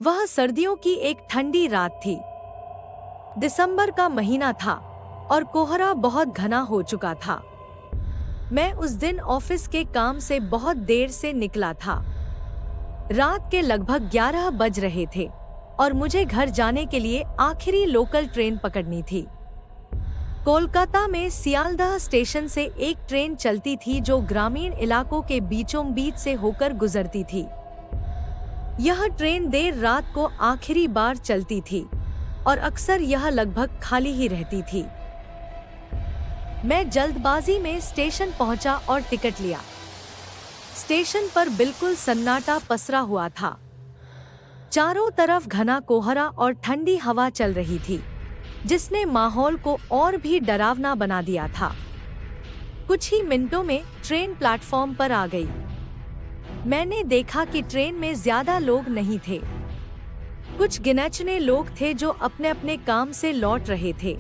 वह सर्दियों की एक ठंडी रात थी। दिसंबर का महीना था और कोहरा बहुत घना हो चुका था। मैं उस दिन ऑफिस के काम से बहुत देर से निकला था। रात के लगभग 11 बज रहे थे और मुझे घर जाने के लिए आखिरी लोकल ट्रेन पकड़नी थी। कोलकाता में सियालदह स्टेशन से एक ट्रेन चलती थी जो ग्रामीण इलाकों के बीचों बीच से होकर गुजरती थी। यह ट्रेन देर रात को आखिरी बार चलती थी और अक्सर यह लगभग खाली ही रहती थी। मैं जल्दबाजी में स्टेशन पहुंचा और टिकट लिया। स्टेशन पर बिल्कुल सन्नाटा पसरा हुआ था। चारों तरफ घना कोहरा और ठंडी हवा चल रही थी, जिसने माहौल को और भी डरावना बना दिया था। कुछ ही मिनटों में ट्रेन प्लेटफॉर्म पर आ गई। मैंने देखा कि ट्रेन में ज्यादा लोग नहीं थे। कुछ गिनचने लोग थे जो अपने अपने काम से लौट रहे थे।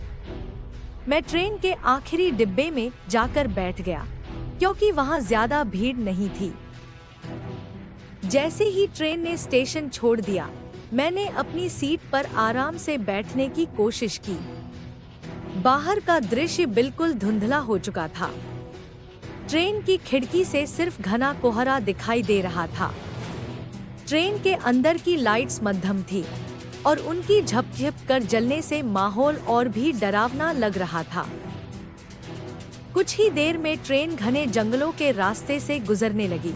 मैं ट्रेन के आखिरी डिब्बे में जाकर बैठ गया क्योंकि वहां ज्यादा भीड़ नहीं थी। जैसे ही ट्रेन ने स्टेशन छोड़ दिया, मैंने अपनी सीट पर आराम से बैठने की कोशिश की। बाहर का दृश्य बिल्कुल धुंधला हो चुका था। ट्रेन की खिड़की से सिर्फ घना कोहरा दिखाई दे रहा था। ट्रेन के अंदर की लाइट्स मध्यम थी और उनकी झपझप कर जलने से माहौल और भी डरावना लग रहा था। कुछ ही देर में ट्रेन घने जंगलों के रास्ते से गुजरने लगी।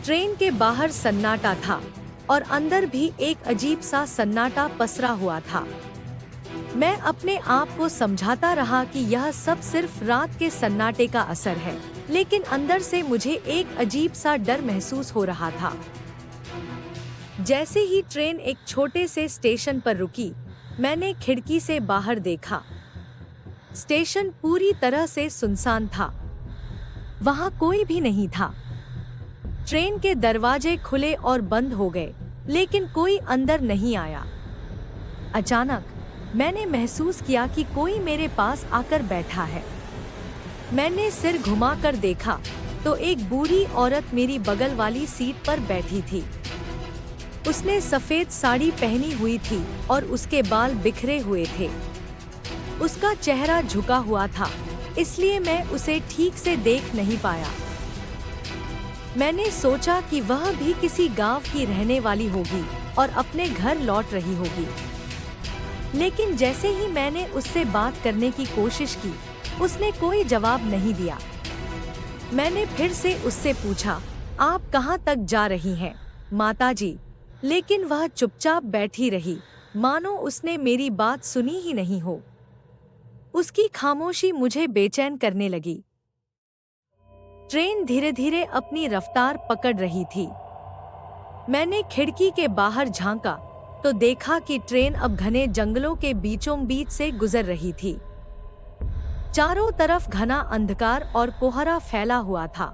ट्रेन के बाहर सन्नाटा था और अंदर भी एक अजीब सा सन्नाटा पसरा हुआ था। मैं अपने आप को समझाता रहा कि यह सब सिर्फ रात के सन्नाटे का असर है, लेकिन अंदर से मुझे एक अजीब सा डर महसूस हो रहा था। जैसे ही ट्रेन एक छोटे से स्टेशन पर रुकी, मैंने खिड़की से बाहर देखा। स्टेशन पूरी तरह से सुनसान था। वहां कोई भी नहीं था। ट्रेन के दरवाजे खुले और बंद हो गए, लेकिन कोई अंदर नहीं आया। अचानक मैंने महसूस किया कि कोई मेरे पास आकर बैठा है। मैंने सिर घुमाकर देखा तो एक बूढ़ी औरत मेरी बगल वाली सीट पर बैठी थी। उसने सफेद साड़ी पहनी हुई थी और उसके बाल बिखरे हुए थे। उसका चेहरा झुका हुआ था, इसलिए मैं उसे ठीक से देख नहीं पाया। मैंने सोचा कि वह भी किसी गांव की रहने वाली होगी और अपने घर लौट रही होगी। लेकिन जैसे ही मैंने उससे बात करने की कोशिश की, उसने कोई जवाब नहीं दिया। मैंने फिर से उससे पूछा, आप कहाँ तक जा रही हैं, माताजी? लेकिन वह चुपचाप बैठी रही, मानो उसने मेरी बात सुनी ही नहीं हो। उसकी खामोशी मुझे बेचैन करने लगी। ट्रेन धीरे धीरे अपनी रफ्तार पकड़ रही थी। मैंने खिड़की के बाहर झांका तो देखा कि ट्रेन अब घने जंगलों के बीचों बीच से गुजर रही थी। चारों तरफ घना अंधकार और कोहरा फैला हुआ था।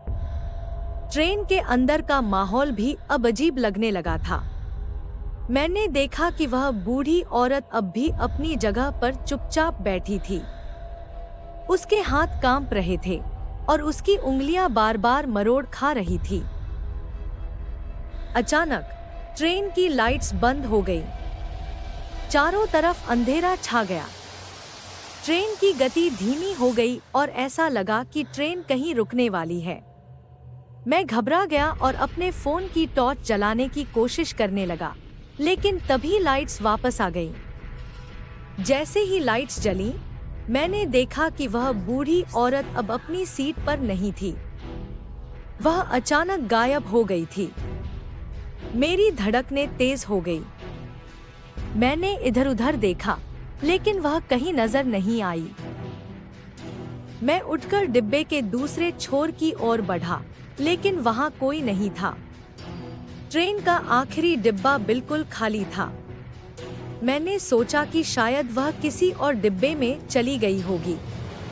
ट्रेन के अंदर का माहौल भी अब अजीब लगने लगा था। मैंने देखा कि वह बूढ़ी औरत अब भी अपनी जगह पर चुपचाप बैठी थी। उसके हाथ कांप रहे थे और उसकी उंगलियां बार बार मरोड़ खा रही थी। अचानक ट्रेन की लाइट्स बंद हो गई। चारों तरफ अंधेरा छा गया। ट्रेन की गति धीमी हो गई और ऐसा लगा कि ट्रेन कहीं रुकने वाली है। मैं घबरा गया और अपने फोन की टॉर्च जलाने की कोशिश करने लगा, लेकिन तभी लाइट्स वापस आ गईं। जैसे ही लाइट्स जलीं, मैंने देखा कि वह बूढ़ी औरत अब अपनी सीट पर नहीं थी। वह अचानक गायब हो गई थी। मेरी धड़कनें तेज हो गई। मैंने इधर उधर देखा, लेकिन वह कहीं नजर नहीं आई। मैं उठकर डिब्बे के दूसरे छोर की ओर बढ़ा, लेकिन वहां कोई नहीं था। ट्रेन का आखिरी डिब्बा बिल्कुल खाली था। मैंने सोचा कि शायद वह किसी और डिब्बे में चली गई होगी,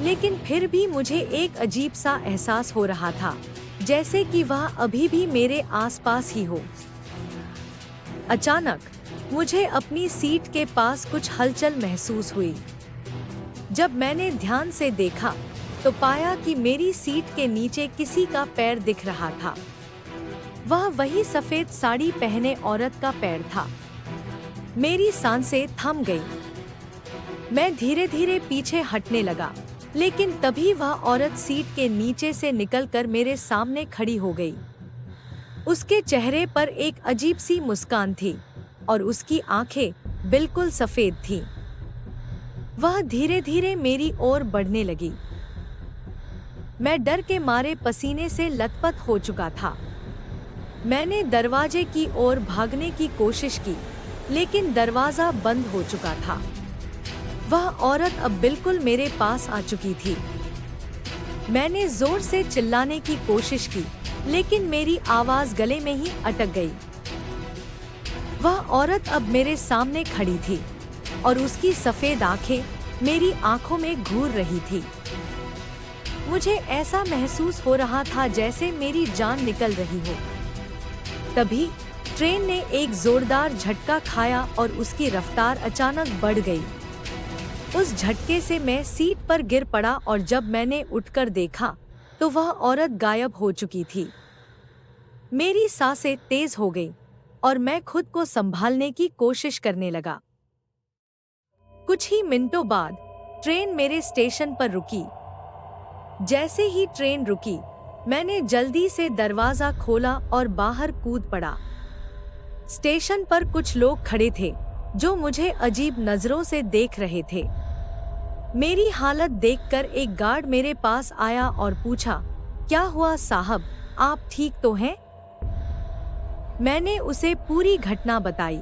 लेकिन फिर भी मुझे एक अजीब सा एहसास हो रहा था, जैसे कि वह अभी भी मेरे आसपास ही हो। अचानक मुझे अपनी सीट के पास कुछ हलचल महसूस हुई। जब मैंने ध्यान से देखा तो पाया कि मेरी सीट के नीचे किसी का पैर दिख रहा था। वह वही सफेद साड़ी पहने औरत का पैर था। मेरी सांसें थम गई। मैं धीरे धीरे पीछे हटने लगा, लेकिन तभी वह औरत सीट के नीचे से निकलकर मेरे सामने खड़ी हो गई। उसके चेहरे पर एक अजीब सी मुस्कान थी और उसकी आंखें बिल्कुल सफेद थीं। वह धीरे धीरे मेरी ओर बढ़ने लगी। मैं डर के मारे पसीने से लथपथ हो चुका था। मैंने दरवाजे की ओर भागने की कोशिश की, लेकिन दरवाजा बंद हो चुका था। वह औरत अब बिल्कुल मेरे पास आ चुकी थी। मैंने जोर से चिल्लाने की कोशिश की, लेकिन मेरी आवाज गले में ही अटक गई। वह औरत अब मेरे सामने खड़ी थी और उसकी सफेद आंखें मेरी आंखों में घूर रही थी। मुझे ऐसा महसूस हो रहा था जैसे मेरी जान निकल रही हो। तभी ट्रेन ने एक जोरदार झटका खाया और उसकी रफ्तार अचानक बढ़ गई। उस झटके से मैं सीट पर गिर पड़ा और जब मैंने उठकर देखा तो वह औरत गायब हो चुकी थी। मेरी सांसें तेज हो गईं और मैं खुद को संभालने की कोशिश करने लगा। कुछ ही मिनटों बाद ट्रेन मेरे स्टेशन पर रुकी। जैसे ही ट्रेन रुकी, मैंने जल्दी से दरवाजा खोला और बाहर कूद पड़ा। स्टेशन पर कुछ लोग खड़े थे जो मुझे अजीब नजरों से देख रहे थे। मेरी हालत देखकर एक गार्ड मेरे पास आया और पूछा, क्या हुआ साहब, आप ठीक तो हैं? मैंने उसे पूरी घटना बताई।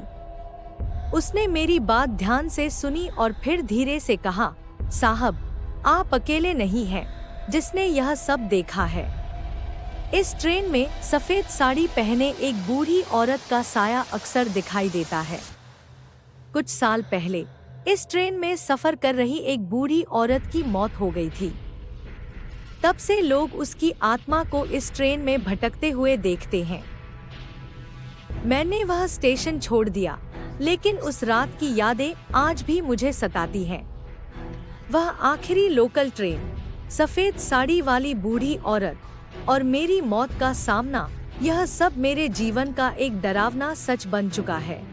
उसने मेरी बात ध्यान से सुनी और फिर धीरे से कहा, साहब, आप अकेले नहीं हैं जिसने यह सब देखा है। इस ट्रेन में सफेद साड़ी पहने एक बूढ़ी औरत का साया अक्सर दिखाई देता है। कुछ साल पहले इस ट्रेन में सफर कर रही एक बूढ़ी औरत की मौत हो गई थी। तब से लोग उसकी आत्मा को इस ट्रेन में भटकते हुए देखते हैं। मैंने वह स्टेशन छोड़ दिया, लेकिन उस रात की यादें आज भी मुझे सताती हैं। वह आखिरी लोकल ट्रेन, सफेद साड़ी वाली बूढ़ी औरत और मेरी मौत का सामना, यह सब मेरे जीवन का एक डरावना सच बन चुका है।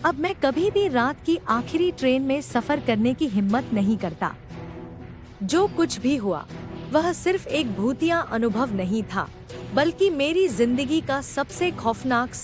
अब मैं कभी भी रात की आखिरी ट्रेन में सफर करने की हिम्मत नहीं करता। जो कुछ भी हुआ वह सिर्फ एक भूतिया अनुभव नहीं था, बल्कि मेरी जिंदगी का सबसे खौफनाक